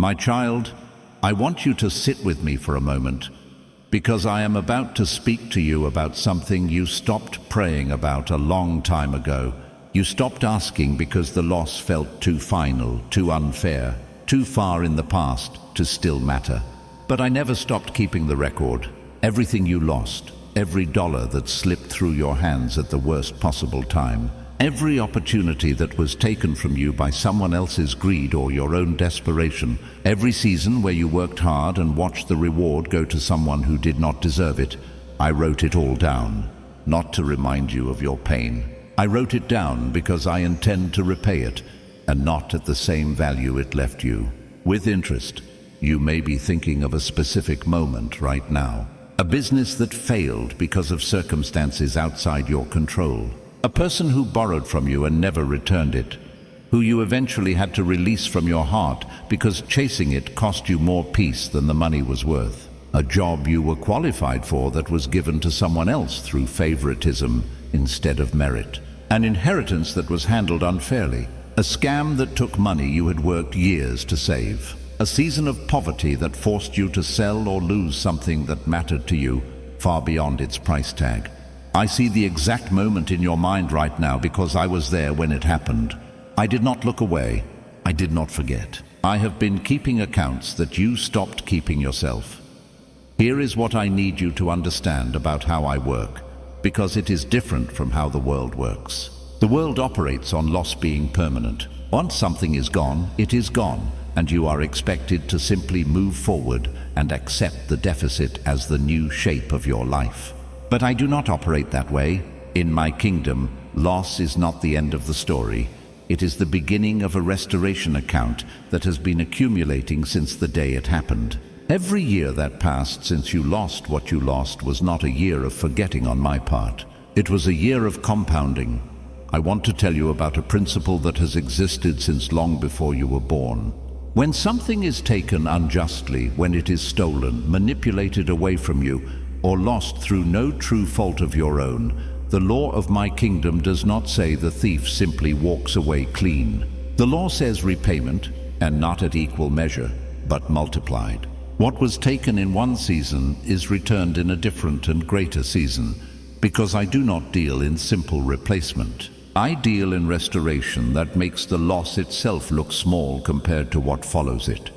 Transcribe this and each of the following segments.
My child, I want you to sit with me for a moment, because I am about to speak to you about something you stopped praying about a long time ago. You stopped asking because the loss felt too final, too unfair, too far in the past to still matter. But I never stopped keeping the record. Everything you lost, every dollar that slipped through your hands at the worst possible time, every opportunity that was taken from you by someone else's greed or your own desperation, every season where you worked hard and watched the reward go to someone who did not deserve it, I wrote it all down, not to remind you of your pain. I wrote it down because I intend to repay it, and not at the same value it left you. With interest. You may be thinking of a specific moment right now. A business that failed because of circumstances outside your control. A person who borrowed from you and never returned it. Who you eventually had to release from your heart because chasing it cost you more peace than the money was worth. A job you were qualified for that was given to someone else through favoritism instead of merit. An inheritance that was handled unfairly. A scam that took money you had worked years to save. A season of poverty that forced you to sell or lose something that mattered to you far beyond its price tag. I see the exact moment in your mind right now because I was there when it happened. I did not look away. I did not forget. I have been keeping accounts that you stopped keeping yourself. Here is what I need you to understand about how I work, because it is different from how the world works. The world operates on loss being permanent. Once something is gone, it is gone, and you are expected to simply move forward and accept the deficit as the new shape of your life. But I do not operate that way. In my kingdom, loss is not the end of the story. It is the beginning of a restoration account that has been accumulating since the day it happened. Every year that passed since you lost what you lost was not a year of forgetting on my part. It was a year of compounding. I want to tell you about a principle that has existed since long before you were born. When something is taken unjustly, when it is stolen, manipulated away from you, or lost through no true fault of your own, the law of my kingdom does not say the thief simply walks away clean. The law says repayment, and not at equal measure, but multiplied. What was taken in one season is returned in a different and greater season, because I do not deal in simple replacement. I deal in restoration that makes the loss itself look small compared to what follows it.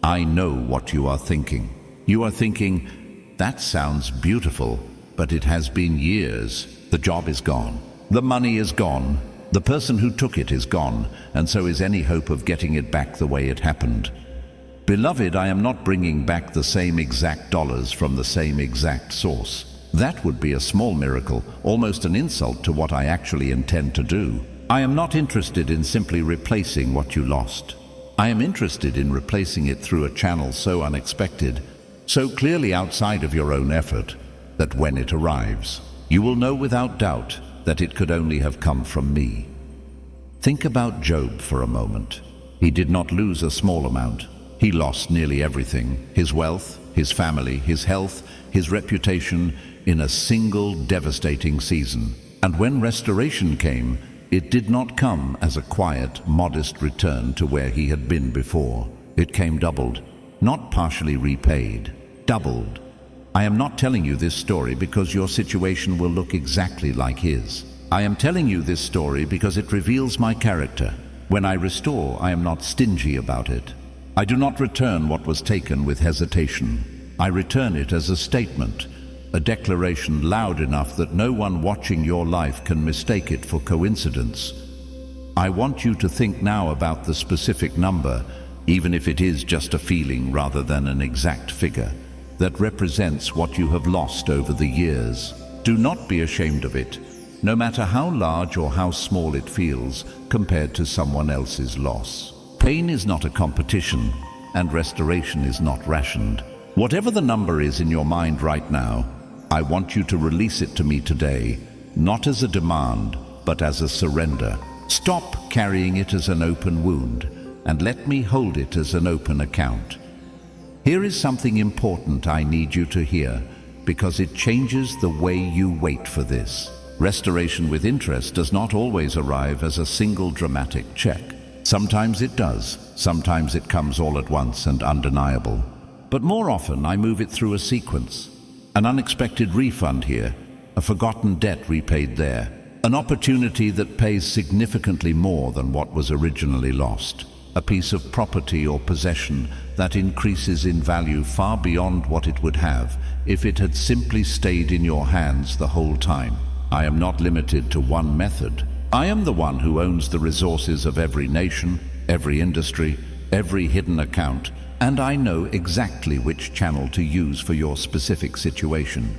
I know what you are thinking. You are thinking, that sounds beautiful, but it has been years. The job is gone. The money is gone. The person who took it is gone, and so is any hope of getting it back the way it happened. Beloved, I am not bringing back the same exact dollars from the same exact source. That would be a small miracle, almost an insult to what I actually intend to do. I am not interested in simply replacing what you lost. I am interested in replacing it through a channel so unexpected, so clearly outside of your own effort, that when it arrives, you will know without doubt that it could only have come from me. Think about Job for a moment. He did not lose a small amount. He lost nearly everything, his wealth, his family, his health, his reputation, in a single devastating season. And when restoration came, it did not come as a quiet, modest return to where he had been before. It came doubled, not partially repaid, doubled. I am not telling you this story because your situation will look exactly like his. I am telling you this story because it reveals my character. When I restore, I am not stingy about it. I do not return what was taken with hesitation. I return it as a statement, a declaration loud enough that no one watching your life can mistake it for coincidence. I want you to think now about the specific number, even if it is just a feeling rather than an exact figure, that represents what you have lost over the years. Do not be ashamed of it, no matter how large or how small it feels compared to someone else's loss. Pain is not a competition, and restoration is not rationed. Whatever the number is in your mind right now, I want you to release it to me today, not as a demand, but as a surrender. Stop carrying it as an open wound, and let me hold it as an open account. Here is something important I need you to hear, because it changes the way you wait for this. Restoration with interest does not always arrive as a single dramatic check. Sometimes it does. Sometimes it comes all at once and undeniable. But more often I move it through a sequence. An unexpected refund here, a forgotten debt repaid there, an opportunity that pays significantly more than what was originally lost, a piece of property or possession that increases in value far beyond what it would have if it had simply stayed in your hands the whole time. I am not limited to one method. I am the one who owns the resources of every nation, every industry, every hidden account, and I know exactly which channel to use for your specific situation.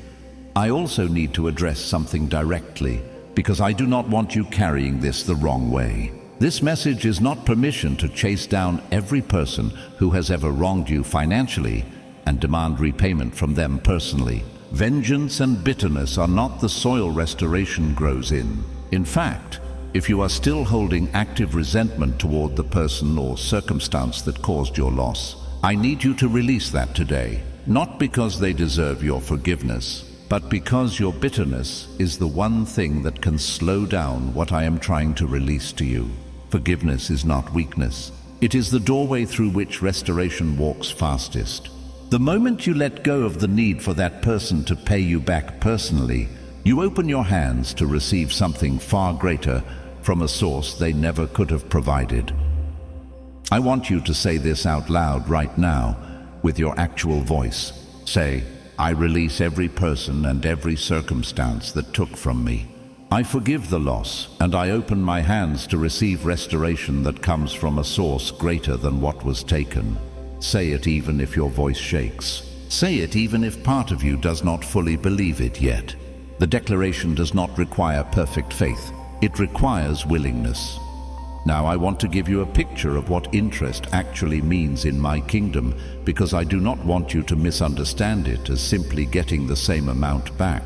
I also need to address something directly, because I do not want you carrying this the wrong way. This message is not permission to chase down every person who has ever wronged you financially and demand repayment from them personally. Vengeance and bitterness are not the soil restoration grows in. In fact, if you are still holding active resentment toward the person or circumstance that caused your loss, I need you to release that today, not because they deserve your forgiveness, but because your bitterness is the one thing that can slow down what I am trying to release to you. Forgiveness is not weakness. It is the doorway through which restoration walks fastest. The moment you let go of the need for that person to pay you back personally, you open your hands to receive something far greater from a source they never could have provided. I want you to say this out loud right now with your actual voice. Say, I release every person and every circumstance that took from me. I forgive the loss, and I open my hands to receive restoration that comes from a source greater than what was taken. Say it even if your voice shakes. Say it even if part of you does not fully believe it yet. The declaration does not require perfect faith. It requires willingness. Now I want to give you a picture of what interest actually means in my kingdom, because I do not want you to misunderstand it as simply getting the same amount back.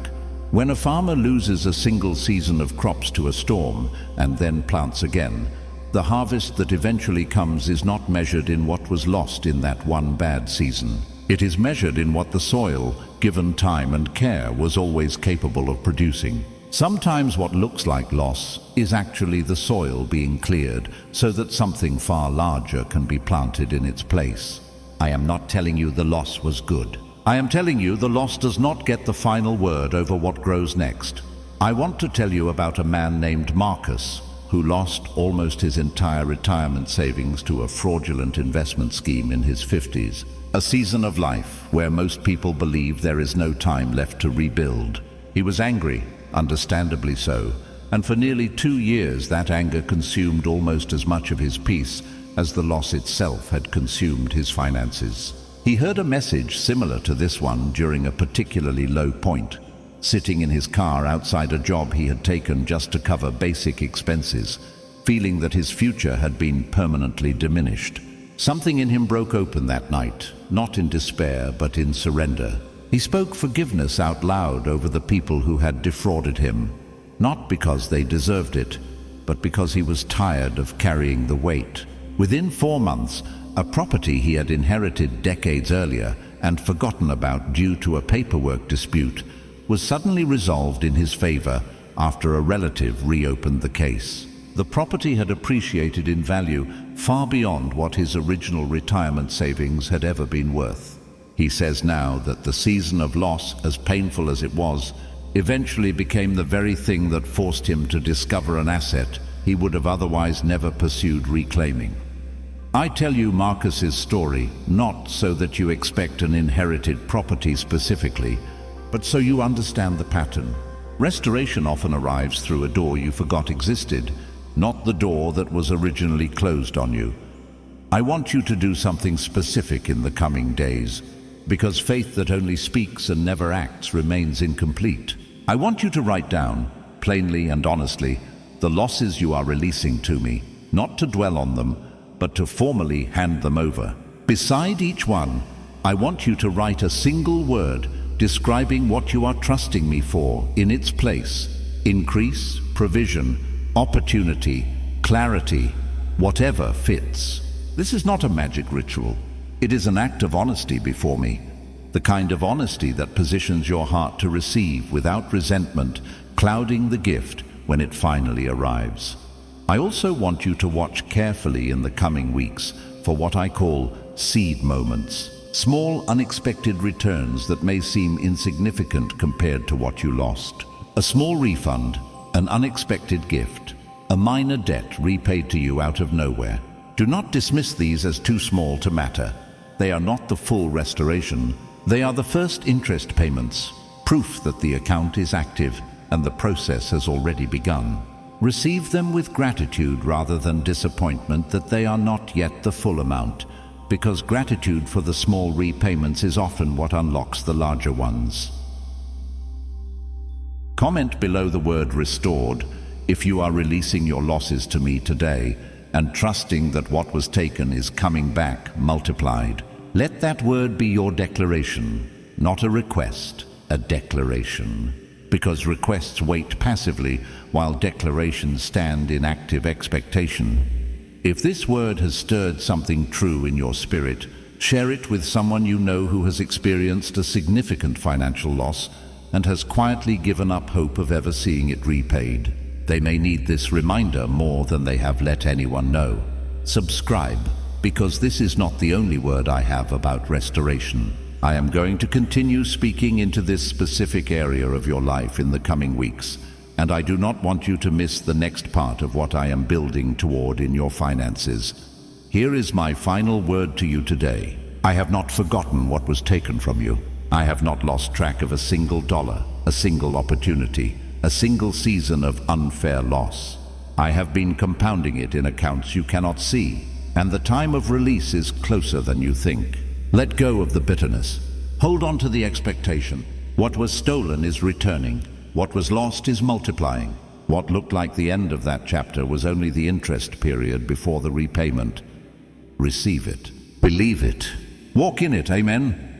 When a farmer loses a single season of crops to a storm and then plants again, the harvest that eventually comes is not measured in what was lost in that one bad season. It is measured in what the soil, given time and care, was always capable of producing. Sometimes what looks like loss is actually the soil being cleared so that something far larger can be planted in its place. I am not telling you the loss was good. I am telling you the loss does not get the final word over what grows next. I want to tell you about a man named Marcus, who lost almost his entire retirement savings to a fraudulent investment scheme in his 50s. A season of life where most people believe there is no time left to rebuild. He was angry, understandably so, and for nearly 2 years that anger consumed almost as much of his peace as the loss itself had consumed his finances. He heard a message similar to this one during a particularly low point, sitting in his car outside a job he had taken just to cover basic expenses, feeling that his future had been permanently diminished. Something in him broke open that night, not in despair but in surrender. He spoke forgiveness out loud over the people who had defrauded him, not because they deserved it, but because he was tired of carrying the weight. Within 4 months, a property he had inherited decades earlier and forgotten about due to a paperwork dispute was suddenly resolved in his favor after a relative reopened the case. The property had appreciated in value far beyond what his original retirement savings had ever been worth. He says now that the season of loss, as painful as it was, eventually became the very thing that forced him to discover an asset he would have otherwise never pursued reclaiming. I tell you Marcus's story not so that you expect an inherited property specifically, but so you understand the pattern. Restoration often arrives through a door you forgot existed, not the door that was originally closed on you. I want you to do something specific in the coming days, because faith that only speaks and never acts remains incomplete. I want you to write down, plainly and honestly, the losses you are releasing to me, not to dwell on them, but to formally hand them over. Beside each one, I want you to write a single word describing what you are trusting me for in its place. Increase, provision, opportunity, clarity, whatever fits. This is not a magic ritual. It is an act of honesty before me, the kind of honesty that positions your heart to receive without resentment clouding the gift when it finally arrives. I also want you to watch carefully in the coming weeks for what I call seed moments. Small, unexpected returns that may seem insignificant compared to what you lost. A small refund, an unexpected gift, a minor debt repaid to you out of nowhere. Do not dismiss these as too small to matter. They are not the full restoration. They are the first interest payments, proof that the account is active and the process has already begun. Receive them with gratitude rather than disappointment that they are not yet the full amount, because gratitude for the small repayments is often what unlocks the larger ones. Comment below the word restored if you are releasing your losses to me today and trusting that what was taken is coming back multiplied. Let that word be your declaration, not a request, a declaration. Because requests wait passively while declarations stand in active expectation. If this word has stirred something true in your spirit, share it with someone you know who has experienced a significant financial loss and has quietly given up hope of ever seeing it repaid. They may need this reminder more than they have let anyone know. Subscribe, because this is not the only word I have about restoration. I am going to continue speaking into this specific area of your life in the coming weeks, and I do not want you to miss the next part of what I am building toward in your finances. Here is my final word to you today. I have not forgotten what was taken from you. I have not lost track of a single dollar, a single opportunity, a single season of unfair loss. I have been compounding it in accounts you cannot see, and the time of release is closer than you think. Let go of the bitterness. Hold on to the expectation. What was stolen is returning. What was lost is multiplying. What looked like the end of that chapter was only the interest period before the repayment. Receive it. Believe it. Walk in it. Amen.